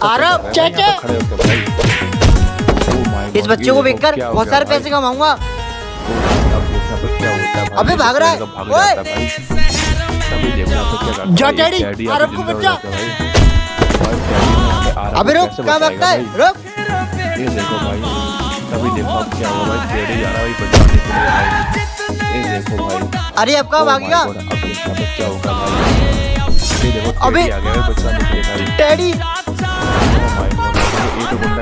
आरव, चाचा। खड़े होके भाई। Oh my इस God, बच्चे ये को देखो बेचकर क्या हो बहुत गया सारे भाई। पैसे कमाऊंगा। अब देखना तो क्या होता है भाई। अबे ये भाग रहा है। देखो भाग ओए। जाता है भाई। तभी देखना तो क्या करता जा है। डैडी, डैडी आरव अभी को जिंदा हो बचा। जाता है भाई। भाई डैडी ने आके आरव अबे को रुक, कैसे कहाँ बचाएगा भागता है? भाई। रुक। ये देखो भाई। तभी देखो अब क्या होगा भाई। डैडी जा रहा है भाई बचाने के लिए भाई। ये देखो भाई। अरे अब कहाँ Oh my भागेगा? God, अब देखना तो क्या होगा भाई। ये देखो अबे। डैडी आ गया है बचाने के लिए भाई। डैडी। Oh my God, ये तो गुंडा